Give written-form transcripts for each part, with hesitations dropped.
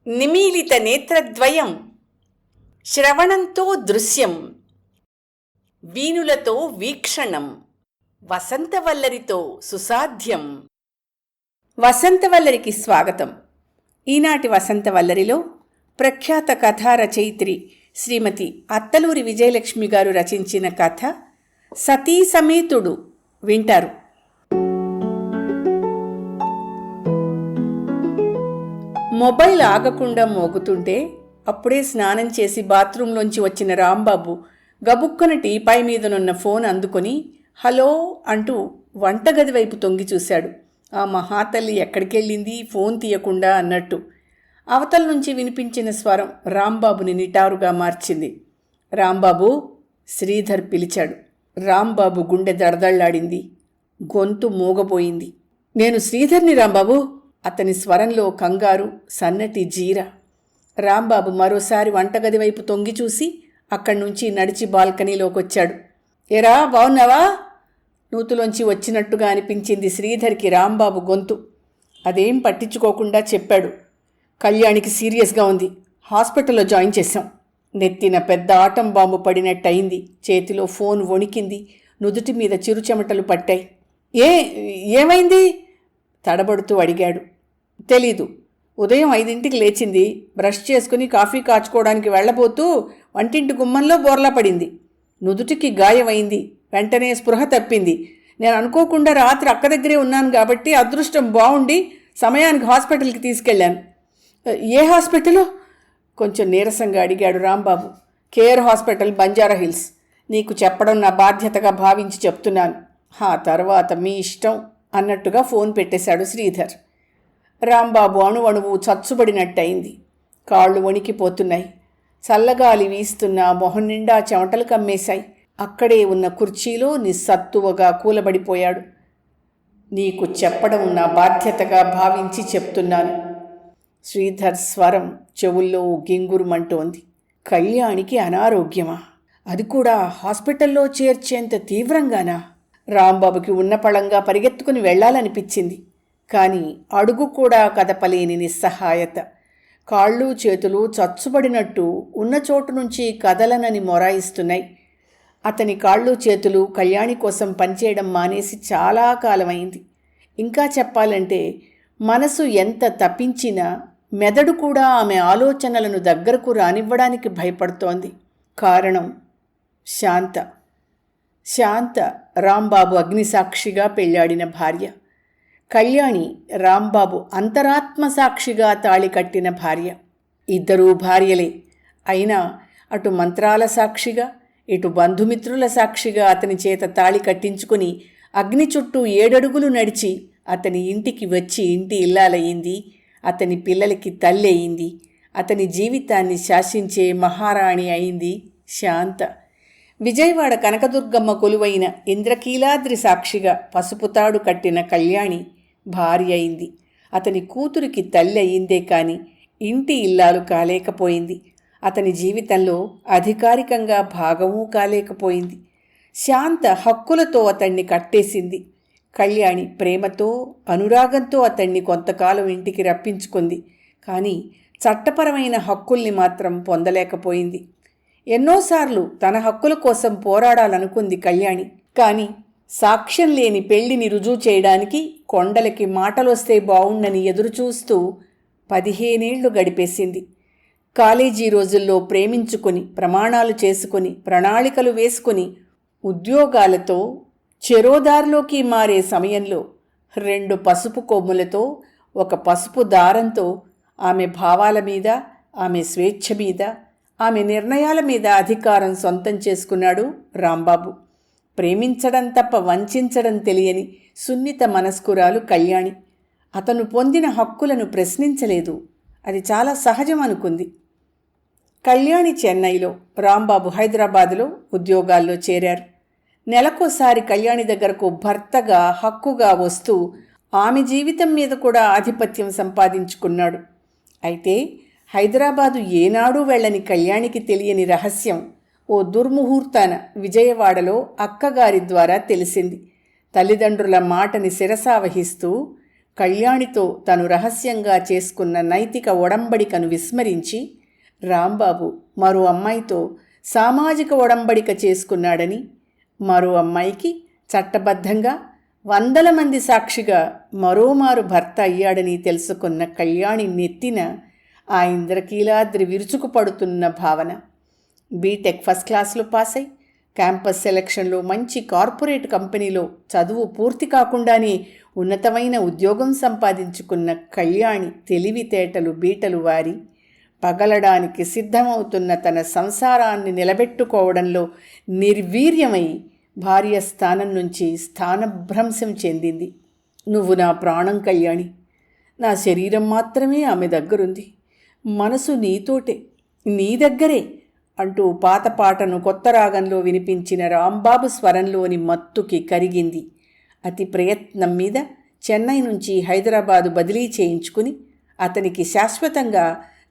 నిమీలిత నేత్రద్వయం, శ్రవణంతో దృశ్యం, వీణులతో వీక్షణం, వసంతవల్లరితో సుసాధ్యం. వసంతవల్లరికి స్వాగతం. ఈనాటి వసంతవల్లరిలో ప్రఖ్యాత కథా రచయిత్రి శ్రీమతి అత్తలూరి విజయలక్ష్మి గారు రచించిన కథ సతీ సమేతుడు వింటారు. మొబైల్ ఆగకుండా మోగుతుంటే అప్పుడే స్నానం చేసి బాత్రూంలోంచి వచ్చిన రాంబాబు గబుక్కన టీపాయ్ మీదనున్న ఫోన్ అందుకొని హలో అంటూ వంటగది వైపు తొంగి చూశాడు. ఆ మహాతల్లి ఎక్కడికెళ్ళింది ఫోన్ తీయకుండా అన్నట్టు. అవతల నుంచి వినిపించిన స్వరం రాంబాబుని నిటారుగా మార్చింది. రాంబాబు, శ్రీధర్ పిలిచాడు. రాంబాబు గుండె దడదళ్లాడింది, గొంతు మూగబోయింది. నేను శ్రీధర్ని రాంబాబు. అతని స్వరంలో కంగారు, సన్నటి జీర. రాంబాబు మరోసారి వంటగది వైపు తొంగి చూసి అక్కడి నుంచి నడిచి బాల్కనీలోకొచ్చాడు. ఏరా బావున్నావా? నూతులోంచి వచ్చినట్టుగా అనిపించింది శ్రీధర్కి రాంబాబు గొంతు. అదేం పట్టించుకోకుండా చెప్పాడు. కళ్యాణికి సీరియస్గా ఉంది, హాస్పిటల్లో జాయిన్ చేశాం. నెత్తిన పెద్ద ఆటం బాంబు పడినట్టయింది. చేతిలో ఫోన్ వణికింది, నుదుటి మీద చిరుచెమటలు పట్టాయి. ఏమైంది? తడబడుతూ అడిగాడు. తెలీదు. ఉదయం 5ంటికి లేచింది, బ్రష్ చేసుకుని కాఫీ కాచుకోవడానికి వెళ్ళబోతూ వంటింటి గుమ్మంలో బోర్లా పడింది. నుదుటికి గాయమైంది. వెంటనే స్పృహ తప్పింది. నేను అనుకోకుండా రాత్రి అక్క దగ్గరే ఉన్నాను కాబట్టి అదృష్టం బాగుండి సమయానికి హాస్పిటల్కి తీసుకెళ్ళాను. ఏ హాస్పిటల్? కొంచెం నీరసంగా అడిగాడు Rambabu. Care hospital, Banjara hills. నీకు చెప్పడం నా బాధ్యతగా భావించి చెప్తున్నాను. ఆ తర్వాత మీ ఇష్టం అన్నట్టుగా ఫోన్ పెట్టేశాడు శ్రీధర్. రాంబాబు అణువణువు చచ్చుబడినట్టయింది. కాళ్ళు వణికిపోతున్నాయి. చల్లగాలి వీస్తున్నా మొహం నిండా చెమటలు కమ్మేశాయి. అక్కడే ఉన్న కుర్చీలో నిస్సత్తువగా కూలబడిపోయాడు. నీకు చెప్పడం నా బాధ్యతగా భావించి చెప్తున్నాను. శ్రీధర్ స్వరం చెవుల్లో గింగురుమంటోంది. కళ్యాణికి అనారోగ్యమా? అది కూడా హాస్పిటల్లో చేర్చేంత తీవ్రంగానా? రాంబాబుకి ఉన్నపళంగా పరిగెత్తుకుని వెళ్లాలనిపించింది. కానీ అడుగు కూడా కదపలేని నిస్సహాయత. కాళ్ళు చేతులు చచ్చుబడినట్టు ఉన్న చోటు నుంచి కదలనని మొరాయిస్తున్నాయి. అతని కాళ్ళు చేతులు కళ్యాణి కోసం పనిచేయడం మానేసి చాలా కాలమైంది. ఇంకా చెప్పాలంటే మనసు ఎంత తప్పించినా మెదడు కూడా ఆమె ఆలోచనలను దగ్గరకు రానివ్వడానికి భయపడుతోంది. కారణం శాంత. శాంత రాంబాబు అగ్నిసాక్షిగా పెళ్లాడిన భార్య. కళ్యాణి రాంబాబు అంతరాత్మ సాక్షిగా తాళి కట్టిన భార్య. ఇద్దరూ భార్యలే. అయినా అటు మంత్రాల సాక్షిగా, ఇటు బంధుమిత్రుల సాక్షిగా అతని చేత తాళి కట్టించుకుని అగ్ని చుట్టూ 7 అడుగులు నడిచి అతని ఇంటికి వచ్చి ఇంటి ఇల్లాలయ్యింది. అతని పిల్లలకి తల్లి అయింది. అతని జీవితాన్ని శాసించే మహారాణి అయింది శాంత. విజయవాడ కనకదుర్గమ్మ కొలువైన ఇంద్రకీలాద్రి సాక్షిగా పసుపుతాడు కట్టిన కళ్యాణి భార్య అయింది. అతని కూతురికి తల్లి అయిందే కాని ఇంటి ఇల్లాలు కాలేకపోయింది. అతని జీవితంలో అధికారికంగా భాగమూ కాలేకపోయింది. శాంత హక్కులతో అతన్ని కట్టేసింది. కళ్యాణి ప్రేమతో, అనురాగంతో అతన్ని కొంతకాలం ఇంటికి రప్పించుకుంది. కానీ చట్టపరమైన హక్కుల్ని మాత్రం పొందలేకపోయింది. ఎన్నోసార్లు తన హక్కుల కోసం పోరాడాలనుకుంది కళ్యాణి. కానీ సాక్ష్యం లేని పెళ్లిని రుజువు చేయడానికి కొండలకి మాటలొస్తే బావుండని ఎదురుచూస్తూ 15 ఏళ్లు గడిపేసింది. కాలేజీ రోజుల్లో ప్రేమించుకొని, ప్రమాణాలు చేసుకుని, ప్రణాళికలు వేసుకుని, ఉద్యోగాలతో చెరోదారిలోకి మారే సమయంలో 2 పసుపు కొమ్ములతో, ఒక పసుపు దారంతో ఆమె భావాల మీద, ఆమె స్వేచ్ఛ మీద, ఆమె నిర్ణయాల మీద అధికారం సొంతం చేసుకున్నాడు రాంబాబు. ప్రేమించడం తప్ప వంచడం తెలియని సున్నిత మనస్కురాలు కళ్యాణి. అతను పొందిన హక్కులను ప్రశ్నించలేదు. అది చాలా సహజం అనుకుంది. కళ్యాణి చెన్నైలో, రాంబాబు హైదరాబాదులో ఉద్యోగాల్లో చేరారు. నెలకోసారి కళ్యాణి దగ్గరకు భర్తగా, హక్కుగా వస్తూ ఆమె జీవితం మీద కూడా ఆధిపత్యం సంపాదించుకున్నాడు. అయితే హైదరాబాదు ఏనాడూ వెళ్ళని కళ్యాణికి తెలియని రహస్యం ఓ దుర్ముహూర్తాన విజయవాడలో అక్కగారి ద్వారా తెలిసింది. తల్లిదండ్రుల మాటని శిరసావహిస్తూ కళ్యాణితో తను రహస్యంగా చేసుకున్న నైతిక ఒడంబడికను విస్మరించి రాంబాబు మరో అమ్మాయితో సామాజిక ఒడంబడిక చేసుకున్నాడని, మరో అమ్మాయికి చట్టబద్ధంగా 100 మంది సాక్షిగా మరోమారు భర్త అయ్యాడని తెలుసుకున్న కళ్యాణి నెత్తిన ఆ ఇంద్రకీలాద్రి విరుచుకుపడుతున్న భావన. బీటెక్ ఫస్ట్ క్లాస్లో పాస్ అయి క్యాంపస్ సెలక్షన్లో మంచి కార్పొరేట్ కంపెనీలో చదువు పూర్తి కాకుండానే ఉన్నతమైన ఉద్యోగం సంపాదించుకున్న కళ్యాణి తెలివితేటలు బీటలు వారి పగలడానికి సిద్ధమవుతున్న తన సంసారాన్ని నిలబెట్టుకోవడంలో నిర్వీర్యమై భార్య స్థానం నుంచి స్థానభ్రంశం చెందింది. నువ్వు నా ప్రాణం కళ్యాణి, నా శరీరం మాత్రమే ఆమె దగ్గరుంది, మనసు నీతోటే, నీ దగ్గరే అంటూ పాత పాటను కొత్త రాగంలో వినిపించిన రాంబాబు స్వరంలోని మత్తుకి కరిగింది. అతి ప్రయత్నం మీద చెన్నై నుంచి హైదరాబాదు బదిలీ చేయించుకుని అతనికి శాశ్వతంగా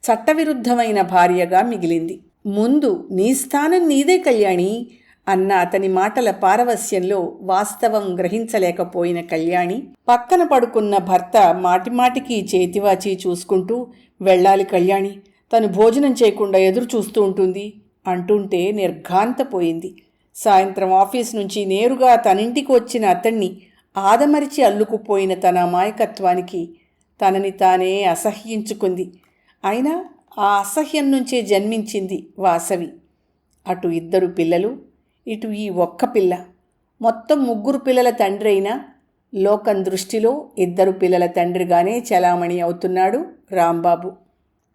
చట్టవిరుద్ధమైన భార్యగా మిగిలింది. ముందు నీ స్థానం నీదే కళ్యాణి అన్న అతని మాటల పారవస్యంలో వాస్తవం గ్రహించలేకపోయిన కళ్యాణి పక్కన పడుకున్న భర్త మాటిమాటికి చేతివాచి చూసుకుంటూ వెళ్ళాలి కళ్యాణి, తను భోజనం చేయకుండా ఎదురు చూస్తూ ఉంటుంది అంటుంటే నిర్ఘాంతపోయింది. సాయంత్రం ఆఫీస్ నుంచి నేరుగా తనింటికి వచ్చిన అతన్ని ఆదమరిచి అల్లుకుపోయిన తన అమాయకత్వానికి తనని తానే అసహ్యించుకుంది. అయినా ఆ అసహ్యం నుంచే జన్మించింది వాసవి. అటు 2 పిల్లలు, ఇటు ఈ ఒక్క పిల్ల, మొత్తం 3 పిల్లల తండ్రి అయినా లోకం దృష్టిలో 2 పిల్లల తండ్రిగానే చలామణి అవుతున్నాడు రాంబాబు.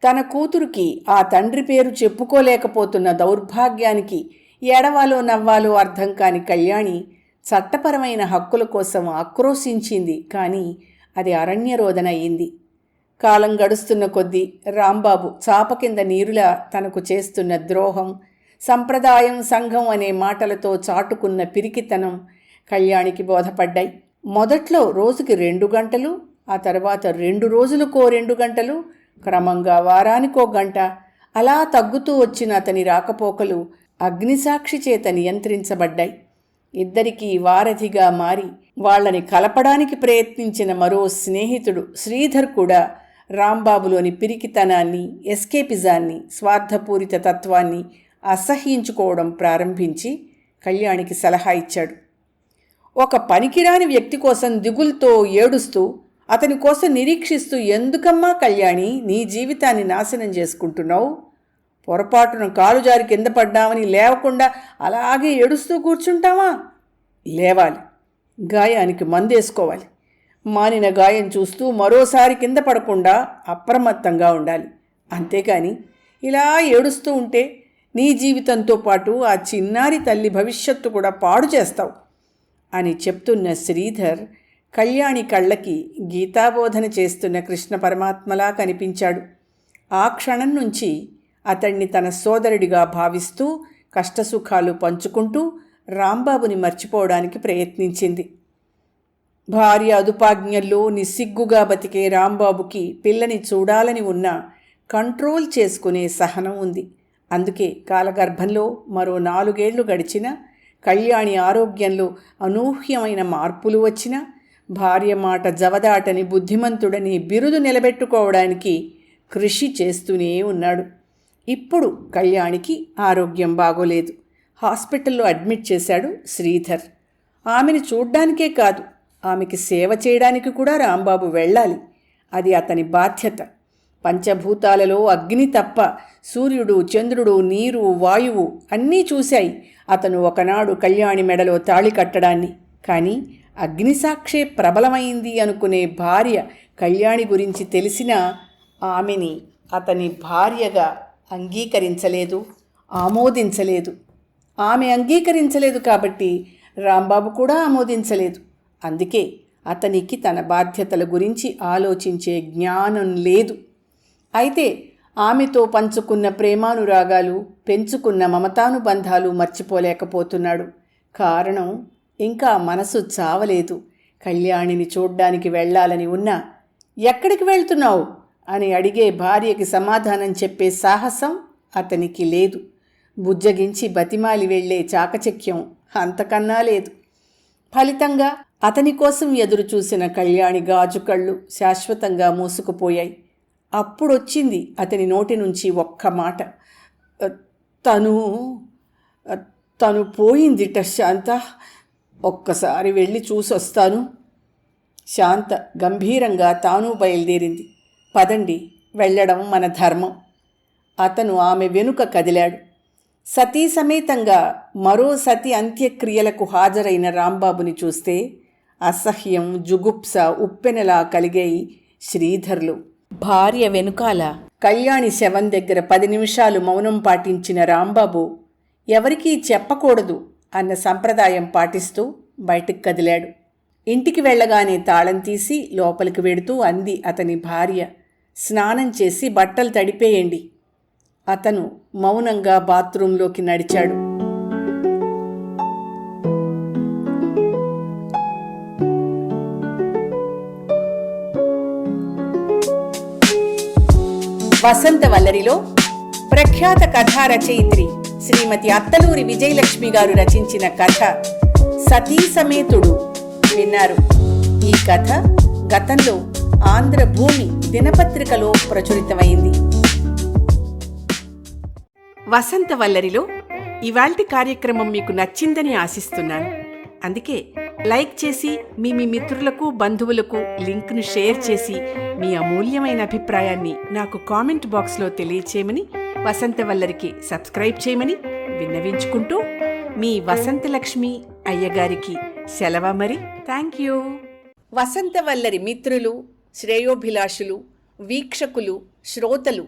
తన కూతురికి ఆ తండ్రి పేరు చెప్పుకోలేకపోతున్న దౌర్భాగ్యానికి ఎడవాలో నవ్వాలో అర్థం కాని కళ్యాణి చట్టపరమైన హక్కుల కోసం ఆక్రోశించింది. కానీ అది అరణ్యరోదన అయింది. కాలం గడుస్తున్న కొద్దీ రాంబాబు చాప కింద నీరులా తనకు చేస్తున్న ద్రోహం, సంప్రదాయం, సంఘం అనే మాటలతో చాటుకున్న పిరికితనం కళ్యాణికి బోధపడ్డాయి. మొదట్లో రోజుకి 2 గంటలు, ఆ తర్వాత 2 రోజులకో 2 గంటలు, క్రమంగా వారానికో గంట అలా తగ్గుతూ వచ్చిన అతని రాకపోకలు అగ్నిసాక్షి చేత నియంత్రించబడ్డాయి. ఇద్దరికీ వారధిగా మారి వాళ్లని కలపడానికి ప్రయత్నించిన మరో స్నేహితుడు శ్రీధర్ కూడా రాంబాబులోని పిరికితనాన్ని, ఎస్కేపిజాన్ని, స్వార్థపూరిత తత్వాన్ని అసహ్యించుకోవడం ప్రారంభించి కళ్యాణికి సలహా ఇచ్చాడు. ఒక పనికిరాని వ్యక్తి కోసం దిగులుతో ఏడుస్తూ, అతని కోసం నిరీక్షిస్తూ ఎందుకమ్మా కళ్యాణి నీ జీవితాన్ని నాశనం చేసుకుంటున్నావు? పొరపాటున కాలు జారి కింద పడ్డామని లేవకుండా అలాగే ఏడుస్తూ కూర్చుంటావా? లేవాలి, గాయానికి మందేసుకోవాలి, మానిన గాయం చూస్తూ మరోసారి కింద పడకుండా అప్రమత్తంగా ఉండాలి. అంతేకాని ఇలా ఏడుస్తూ ఉంటే నీ జీవితంతో పాటు ఆ చిన్నారి తల్లి భవిష్యత్తు కూడా పాడు చేస్తావు అని చెప్తున్న శ్రీధర్ కళ్యాణి కళ్ళకి గీతాబోధన చేస్తున్న కృష్ణ పరమాత్మలా కనిపించాడు. ఆ క్షణం నుంచి అతన్ని తన సోదరుడిగా భావిస్తూ కష్టసుఖాలు పంచుకుంటూ రాంబాబుని మర్చిపోవడానికి ప్రయత్నించింది. భార్య అదుపాజ్ఞల్లో నిస్సిగ్గుగా బతికే రాంబాబుకి పిల్లని చూడాలని ఉన్నా కంట్రోల్ చేసుకునే సహనం ఉంది. అందుకే కాలగర్భంలో మరో 4 ఏళ్లు గడిచినా, కళ్యాణి ఆరోగ్యంలో అనూహ్యమైన మార్పులు వచ్చినా, భార్య మాట జవదాటని బుద్ధిమంతుడని బిరుదు నిలబెట్టుకోవడానికి కృషి చేస్తూనే ఉన్నాడు. ఇప్పుడు కళ్యాణికి ఆరోగ్యం బాగోలేదు. హాస్పిటల్లో అడ్మిట్ చేశాడు శ్రీధర్. ఆమెను చూడ్డానికే కాదు, ఆమెకి సేవ చేయడానికి కూడా రాంబాబు వెళ్ళాలి. అది అతని బాధ్యత. పంచభూతాలలో అగ్ని తప్ప సూర్యుడు, చంద్రుడు, నీరు, వాయువు అన్నీ చూశాయి అతను ఒకనాడు కళ్యాణి మెడలో తాళి కట్టడాన్ని. కానీ అగ్నిసాక్షే ప్రబలమైంది అనుకునే భార్య కళ్యాణి గురించి తెలిసినా ఆమెని అతని భార్యగా అంగీకరించలేదు, ఆమోదించలేదు. ఆమె అంగీకరించలేదు కాబట్టి రాంబాబు కూడా ఆమోదించలేదు. అందుకే అతనికి తన బాధ్యతల గురించి ఆలోచించే జ్ఞానం లేదు. అయితే ఆమెతో పంచుకున్న ప్రేమానురాగాలు, పెంచుకున్న మమతానుబంధాలు మర్చిపోలేకపోతున్నాడు. కారణం, ఇంకా మనసు చావలేదు. కళ్యాణిని చూడ్డానికి వెళ్ళాలని ఉన్నా ఎక్కడికి వెళ్తున్నావు అని అడిగే భార్యకి సమాధానం చెప్పే సాహసం అతనికి లేదు. బుజ్జగించి బతిమాలి వెళ్లే చాకచక్యం అంతకన్నా లేదు. ఫలితంగా అతని కోసం ఎదురు చూసిన కళ్యాణి గాజు కళ్ళు శాశ్వతంగా మూసుకుపోయాయి. అప్పుడొచ్చింది అతని నోటి నుంచి ఒక్క మాట. తను తను పోయిందిట శాంత. ఒక్కసారి వెళ్ళి చూసొస్తాను. శాంత గంభీరంగా తాను బయలుదేరింది. పదండి, వెళ్ళడం మన ధర్మం. అతను ఆమె వెనుక కదిలాడు. సతీ సమేతంగా మరో సతి అంత్యక్రియలకు హాజరైన రాంబాబుని చూస్తే అసహ్యం, జుగుప్స ఉప్పెనలా కలిగాయి శ్రీధర్లు. భార్య వెనుకాల కళ్యాణి శవం దగ్గర 10 నిమిషాలు మౌనం పాటించిన రాంబాబు ఎవరికీ చెప్పకూడదు అన్న సంప్రదాయం పాటిస్తూ బయటికి కదిలాడు. ఇంటికి వెళ్ళగానే తాళం తీసి లోపలికి వెడుతూ అంది అతని భార్య, స్నానం చేసి బట్టలు తడిపేయండి. అతను మౌనంగా బాత్రూంలోకి నడిచాడు. వసంతవల్లరిలో ప్రఖ్యాత కథా రచయిత్రి శ్రీమతి అత్తలూరి విజయలక్ష్మి గారు రచించిన కథ సతీ సమేతుడు విన్నారు. ఈ కథ గతంలో ఆంధ్రభూమి దినపత్రికలో ప్రచురితమైంది. వసంతవల్లరిలో ఇవాల్టి కార్యక్రమం మీకు నచ్చిందని ఆశిస్తున్నాను. అందుకే లైక్ చేసి మీ మిత్రులకు, బంధువులకు లింక్ను షేర్ చేసి మీ అమూల్యమైన అభిప్రాయాన్ని నాకు కామెంట్ బాక్స్లో తెలియచేయమని, వసంతవల్లరికి సబ్స్క్రైబ్ చేయమని విన్నవించుకుంటూ మీ వసంతలక్ష్మి అయ్యగారికి సెలవు. మరి థ్యాంక్ యూ. వసంతవల్లరి మిత్రులు, శ్రేయోభిలాషులు, వీక్షకులు, శ్రోతలు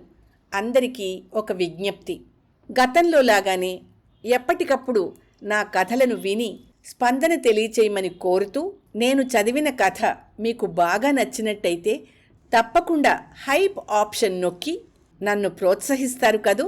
అందరికీ ఒక విజ్ఞప్తి. గతంలో లాగానే ఎప్పటికప్పుడు నా కథలను విని స్పందన తెలియచేయమని కోరుతూ, నేను చదివిన కథ మీకు బాగా నచ్చినట్టయితే తప్పకుండా హైప్ ఆప్షన్ నొక్కి నన్ను ప్రోత్సహిస్తారు కదూ.